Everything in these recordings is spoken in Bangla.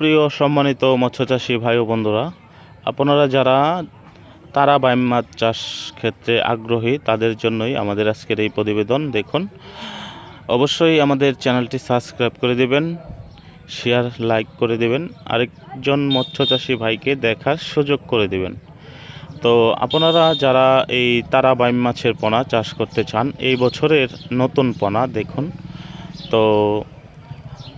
প্রিয় সম্মানিত মৎস্যচাষী ভাই ও বন্ধুরা, আপনারা যারা তারা বাইম মাছ চাষ ক্ষেত্রে আগ্রহী তাদের জন্যই আমাদের আজকের এই প্রতিবেদন। দেখুন, অবশ্যই আমাদের চ্যানেলটি সাবস্ক্রাইব করে দেবেন, শেয়ার লাইক করে দেবেন, আরেকজন মৎস্যচাষী ভাইকে দেখার সুযোগ করে দেবেন। তো আপনারা যারা এই তারা বাইম মাছের পোনা চাষ করতে চান, এই বছরের নতুন পোনা দেখুন। তো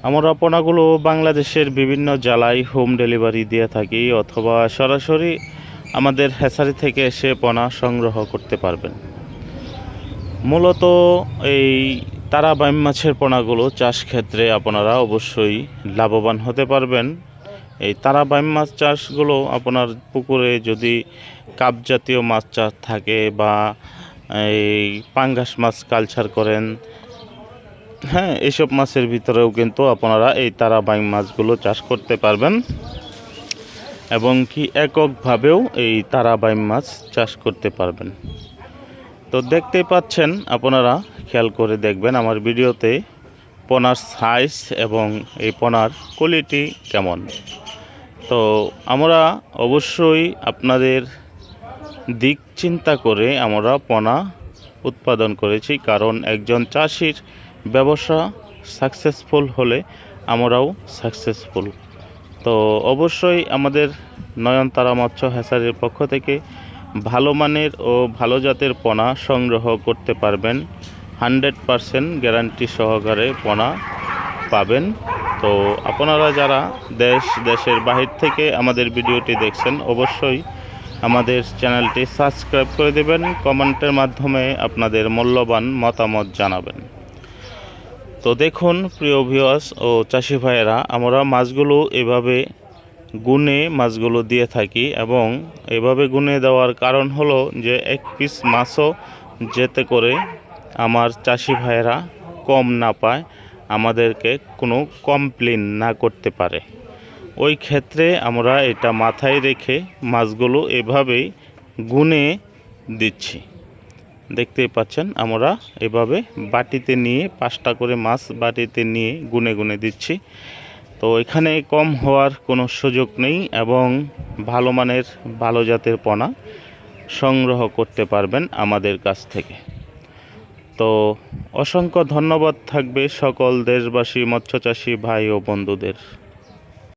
আমরা পোনাগুলো বাংলাদেশের বিভিন্ন জেলায় হোম ডেলিভারি দিয়ে থাকি, অথবা সরাসরি আমাদের হ্যাচারি থেকে এসে পোনা সংগ্রহ করতে পারবেন। মূলত এই তারা বাইম মাছের পোনাগুলো চাষ ক্ষেত্রে আপনারা অবশ্যই লাভবান হতে পারবেন। এই তারা বাইম মাছ চাষগুলো আপনার পুকুরে যদি কাপ জাতীয় মাছ চাষ থাকে বা এই পাঙ্গাস মাছ কালচার করেন, হ্যাঁ, এইসব মাছের ভিতরেও কিন্তু আপনারা এই তারা বাইম মাছগুলো চাষ করতে পারবেন, এবং কি এককভাবেও এই তারা বাইম মাছ চাষ করতে পারবেন। তো দেখতেই পাচ্ছেন, আপনারা খেয়াল করে দেখবেন আমার ভিডিওতে পোনার সাইজ এবং এই পোনার কোয়ালিটি কেমন। তো আমরা অবশ্যই আপনাদের দিক চিন্তা করে আমরা পোনা উৎপাদন করেছি, কারণ একজন চাষির ব্যবসা সাকসেসফুল হলে আমরাও সাকসেসফুল। তো অবশ্যই আমাদের নয়নতারা মৎস্য হ্যাচারির পক্ষ থেকে ভালো মানের ও ভালো জাতের পোনা সংগ্রহ করতে পারবেন। 100% গ্যারান্টি সহকারে পোনা পাবেন। তো আপনারা যারা দেশের বাহির থেকে আমাদের ভিডিওটি দেখছেন, অবশ্যই আমাদের চ্যানেলটি সাবস্ক্রাইব করে দেবেন, কমেন্টের মাধ্যমে আপনাদের মূল্যবান মতামত জানাবেন। তো দেখুন প্রিয় ভিউয়ার্স ও চাষি ভাইয়েরা, আমরা মাছগুলো এভাবে গুনে মাছগুলো দিয়ে থাকি, এবং এভাবে গুনে দেওয়ার কারণ হলো যে এক পিস মাছও যেতে করে আমার চাষি ভাইয়েরা কম না পায়, আমাদেরকে কোনো কমপ্লেন না করতে পারে। ওই ক্ষেত্রে আমরা এটা মাথায় রেখে মাছগুলো এভাবেই গুনে দিচ্ছি। দেখতেই পাচ্ছেন, আমরা এভাবে বাটিতে নিয়ে 5টা করে মাছ বাটিতে নিয়ে গুনে গুনে দিচ্ছি। তো এখানে কম হওয়ার কোনো সুযোগ নেই, এবং ভালো মানের ভালো জাতের পোনা সংগ্রহ করতে পারবেন আমাদের কাছ থেকে। তো অসংখ্য ধন্যবাদ থাকবে সকল দেশবাসী মৎস্যচাষী ভাই ও বন্ধুদের।